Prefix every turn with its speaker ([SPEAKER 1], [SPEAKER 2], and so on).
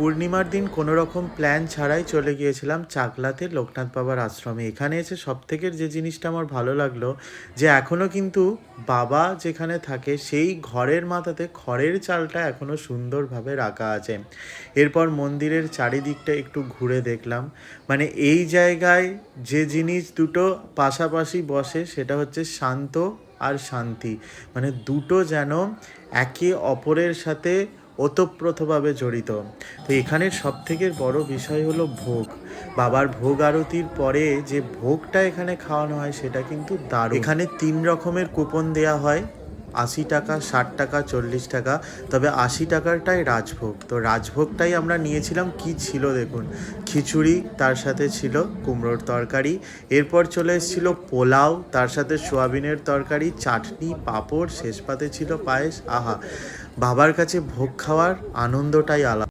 [SPEAKER 1] পূর্ণিমার দিন কোনো রকম প্ল্যান ছাড়াই চলে গিয়েছিলাম চাকলাতে লোকনাথ বাবার আশ্রমে। এখানে এসে সবথেকে যে জিনিসটা আমার ভালো লাগলো যে এখনও কিন্তু বাবা যেখানে থাকে সেই ঘরের মাথাতে খড়ের চালটা এখনও সুন্দরভাবে রাখা আছে। এরপর মন্দিরের চারিদিকটা একটু ঘুরে দেখলাম। মানে এই জায়গায় যে জিনিস দুটো পাশাপাশি বসে সেটা হচ্ছে শান্ত আর শান্তি। মানে দুটো যেন একে অপরের সাথে ওতপ্রোতভাবে জড়িত। তো এখানের সবথেকে বড় বিষয় হলো ভোগ। বাবার ভোগ আরতির পরে যে ভোগটা এখানে খাওয়ানো হয় সেটা কিন্তু দারুণ। এখানে 3 রকমের কুপন দেয়া হয়, 80 টাকা, 60 টাকা, 40 টাকা। তবে 80 টাকারটাই রাজভোগ। তো রাজভোগটাই আমরা নিয়েছিলাম। কি ছিল দেখুন, খিচুড়ি, তার সাথে ছিল কুমড়োর তরকারি, এরপর চলে এসেছিল পোলাও, তার সাথে সোয়াবিনের তরকারি, চাটনি, পাঁপড়, শেষ পাতে ছিল পায়েস। আহা, বাবার কাছে ভোগ খাওয়ার আনন্দটাই আলাদা।